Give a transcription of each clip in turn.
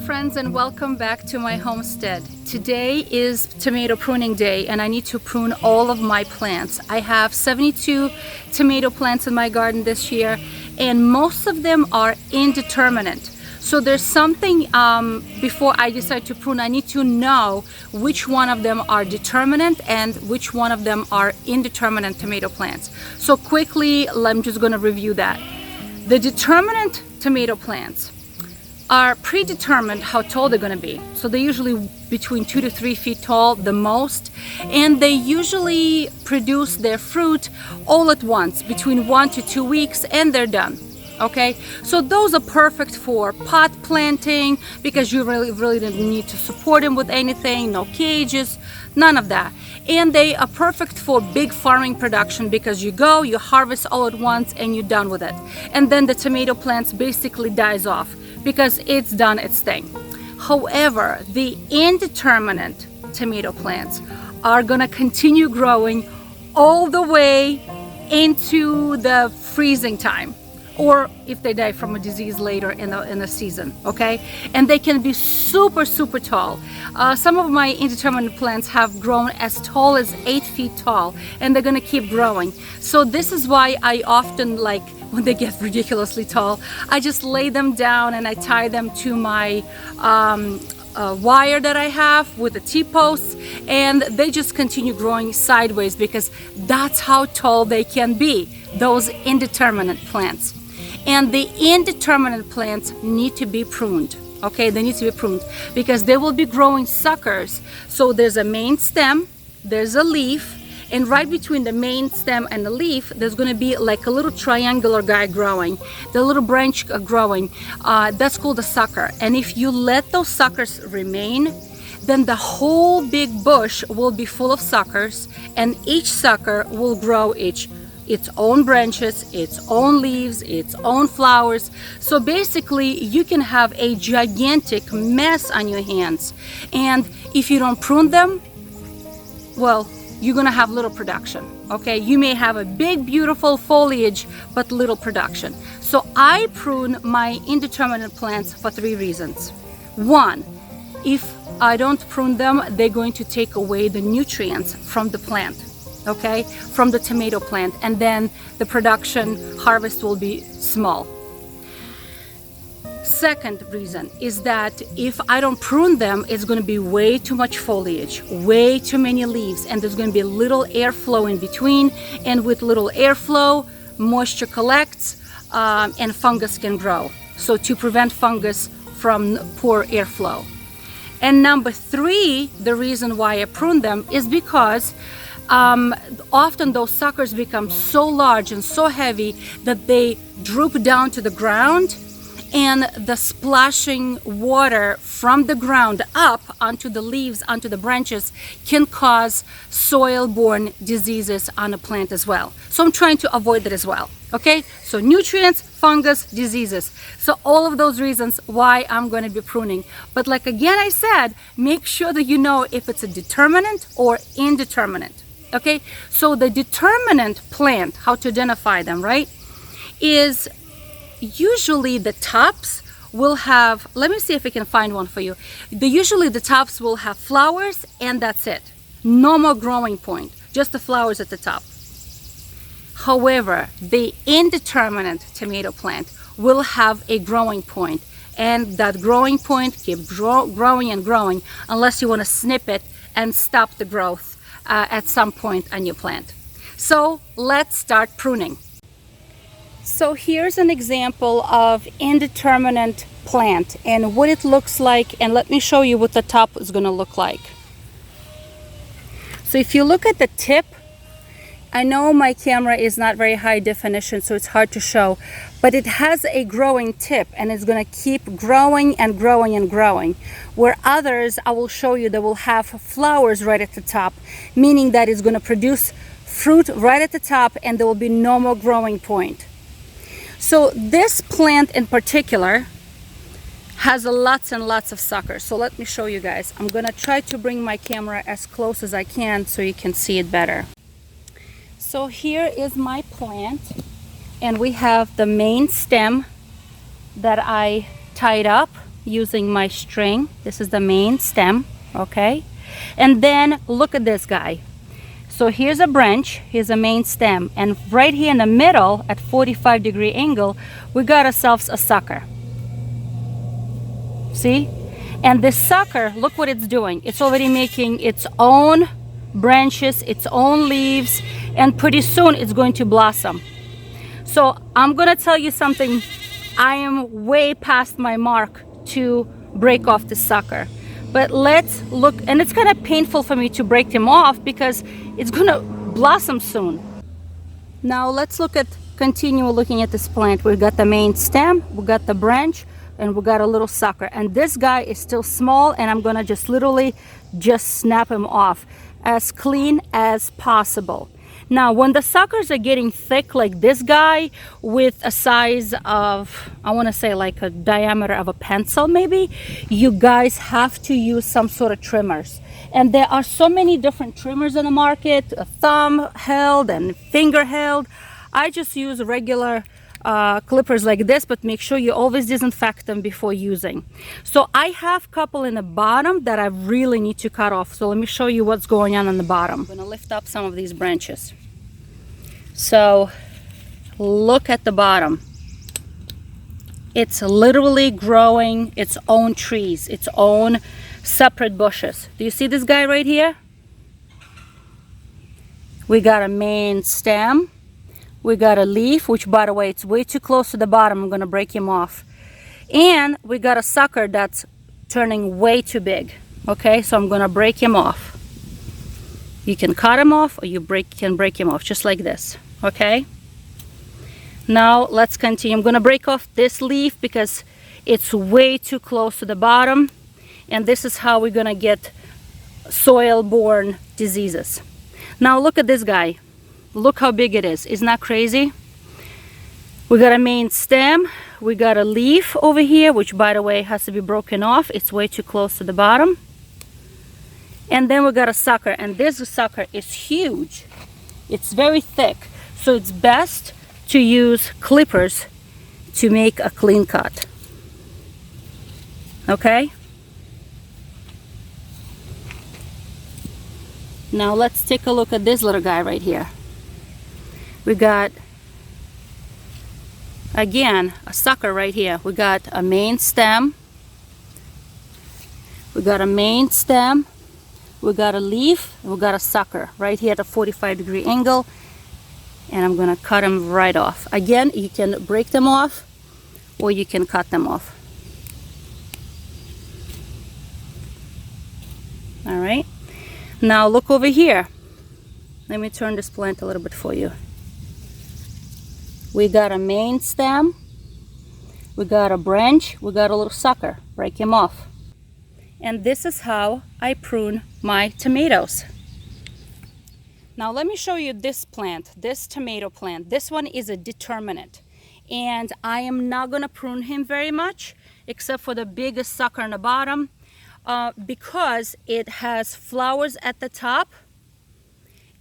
friends, and welcome back to my homestead. Today is tomato pruning day and I need to prune all of my plants. I have 72 tomato plants in my garden this year and most of them are indeterminate. So there's something before I decide to prune, I need to know which one of them are determinate and which one of them are indeterminate tomato plants. So quickly, I'm just going to review that. The determinate tomato plants are predetermined how tall they're going to be. So they're usually between 2 to 3 feet tall, the most, and they usually produce their fruit all at once, between 1 to 2 weeks, and they're done. Okay, so those are perfect for pot planting because you really don't need to support them with anything, no cages, none of that. And they are perfect for big farming production because you harvest all at once and you're done with it. And then the tomato plants basically dies off because it's done its thing. However, the indeterminate tomato plants are gonna continue growing all the way into the freezing time, or if they die from a disease later in the season, okay? And they can be super tall. Some of my indeterminate plants have grown as tall as 8 feet tall, and they're gonna keep growing. So this is why I often, like, when they get ridiculously tall, I just lay them down and I tie them to my wire that I have with the T-posts, and they just continue growing sideways because that's how tall they can be, those indeterminate plants. And the indeterminate plants need to be pruned. Okay, they need to be pruned because they will be growing suckers. So there's a main stem, there's a leaf, and right between the main stem and the leaf, there's going to be like a little triangular guy growing, the little branch growing. That's called a sucker. And if you let those suckers remain, then the whole big bush will be full of suckers, and each sucker will grow its own branches, its own leaves, its own flowers. So basically you can have a gigantic mess on your hands, and if you don't prune them, well, you're gonna have little production. Okay, you may have a big beautiful foliage but little production. So I prune my indeterminate plants for 3 reasons. 1, if I don't prune them, they're going to take away the nutrients from the plant, okay, from the tomato plant, and then the production harvest will be small. Second reason is that if I don't prune them, it's going to be way too much foliage, way too many leaves, and there's going to be little airflow in between, and with little airflow, moisture collects and fungus can grow. So to prevent fungus from poor airflow. And number 3, the reason why I prune them is because often those suckers become so large and so heavy that they droop down to the ground, and the splashing water from the ground up onto the leaves, onto the branches, can cause soil-borne diseases on a plant as well. So I'm trying to avoid that as well. Okay, so nutrients, fungus, diseases. So all of those reasons why I'm going to be pruning. But like again I said, make sure that you know if it's a determinate or indeterminate. Okay, so the determinate plant, how to identify them, right, is usually the tops will have, let me see if I can find one for you. Usually the tops will have flowers and that's it. No more growing point, just the flowers at the top. However, the indeterminate tomato plant will have a growing point, and that growing point keeps growing and growing unless you want to snip it and stop the growth at some point on your plant. So let's start pruning. So here's an example of indeterminate plant and what it looks like, and let me show you what the top is going to look like. So if you look at the tip, I know my camera is not very high definition, so it's hard to show, but it has a growing tip and it's going to keep growing and growing and growing. Where others, I will show you, that will have flowers right at the top, meaning that it's going to produce fruit right at the top and there will be no more growing point. So this plant in particular has lots and lots of suckers. So let me show you guys. I'm gonna try to bring my camera as close as I can so you can see it better. So here is my plant, and we have the main stem that I tied up using my string. This is the main stem, okay? And then look at this guy. So here's a branch, here's a main stem, and right here in the middle at 45-degree angle, we got ourselves a sucker. See? And this sucker, look what it's doing. It's already making its own branches, its own leaves, and pretty soon it's going to blossom. So I'm gonna tell you something. I am way past my mark to break off the sucker. But let's look, and it's kind of painful for me to break them off because it's gonna blossom soon. Now let's continue looking at this plant. We've got the main stem, we got the branch, and we got a little sucker. And this guy is still small, and I'm gonna just literally just snap him off as clean as possible. Now, when the suckers are getting thick like this guy with a size of, I want to say like a diameter of a pencil maybe, you guys have to use some sort of trimmers. And there are so many different trimmers in the market, thumb held and finger held. I just use regular clippers like this, but make sure you always disinfect them before using. So I have a couple in the bottom that I really need to cut off. So let me show you what's going on the bottom. I'm going to lift up some of these branches. So look at the bottom. It's literally growing its own trees, its own separate bushes. Do you see this guy right here? We got a main stem. We got a leaf, which by the way, it's way too close to the bottom. I'm gonna break him off. And we got a sucker that's turning way too big. Okay, so I'm gonna break him off. You can cut him off or you can break him off just like this, okay? Now let's continue. I'm gonna break off this leaf because it's way too close to the bottom, and this is how we're gonna get soil-borne diseases. Now look at this guy. Look how big it is. Isn't that crazy? We got a main stem, we got a leaf over here, which by the way has to be broken off. It's way too close to the bottom. And then we got a sucker, and this sucker is huge. It's very thick, so it's best to use clippers to make a clean cut. Okay? Now let's take a look at this little guy right here. We got, again, a sucker right here. We got a main stem. We got a main stem. We got a leaf, and we got a sucker right here at a 45-degree angle, and I'm gonna cut them right off. Again, you can break them off or you can cut them off. All right, now look over here. Let me turn this plant a little bit for you. We got a main stem, we got a branch, we got a little sucker. Break him off. And this is how I prune my tomatoes. Now let me show you this plant, this tomato plant. This one is a determinate, and I am not gonna prune him very much except for the biggest sucker on the bottom because it has flowers at the top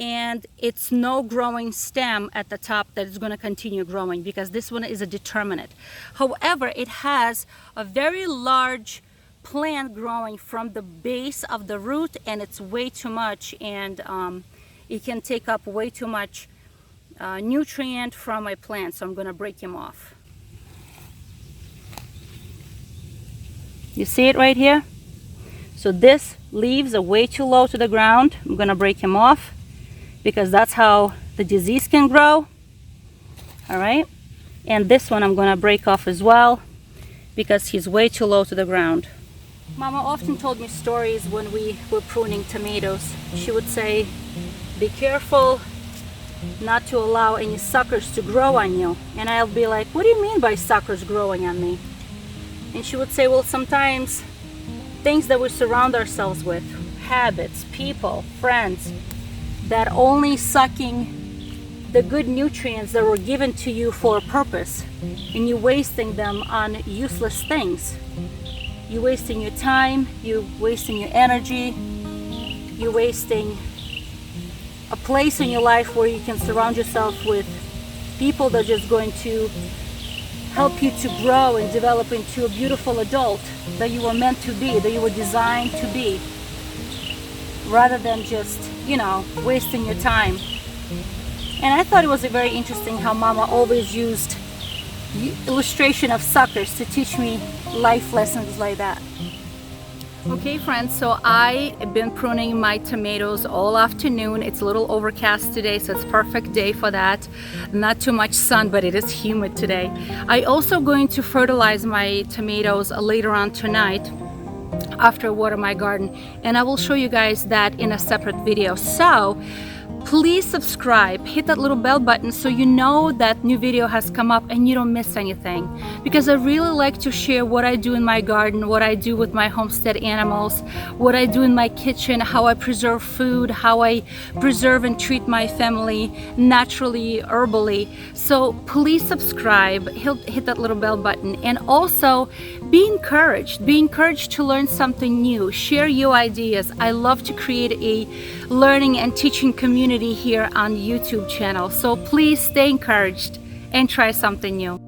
and it's no growing stem at the top that is going to continue growing, because this one is a determinate. However, it has a very large plant growing from the base of the root, and it's way too much, and it can take up way too much nutrient from my plant, so I'm going to break him off. You see it right here? So this leaves are way too low to the ground. I'm going to break him off because that's how the disease can grow. All right, and this one I'm going to break off as well because he's way too low to the ground. Mama often told me stories when we were pruning tomatoes. She would say, be careful not to allow any suckers to grow on you. And I'll be like, what do you mean by suckers growing on me? And she would say, well, sometimes things that we surround ourselves with, habits, people, friends, that only sucking the good nutrients that were given to you for a purpose, and you're wasting them on useless things. You're wasting your time, you're wasting your energy, you're wasting a place in your life where you can surround yourself with people that are just going to help you to grow and develop into a beautiful adult that you were meant to be, that you were designed to be, rather than just, you know, wasting your time. And I thought it was very interesting how Mama always used illustration of suckers to teach me life lessons like that. Okay friends, so I have been pruning my tomatoes all afternoon. It's a little overcast today, so it's perfect day for that. Not too much sun, but it is humid today. I also going to fertilize my tomatoes later on tonight after I water my garden, and I will show you guys that in a separate video. So please subscribe, hit that little bell button so you know that new video has come up and you don't miss anything, because I really like to share what I do in my garden, what I do with my homestead animals, what I do in my kitchen, how I preserve food, how I preserve and treat my family naturally, herbally. So please subscribe, hit that little bell button, and also be encouraged to learn something new, share your ideas. I love to create a learning and teaching community here on YouTube channel, so please stay encouraged and try something new.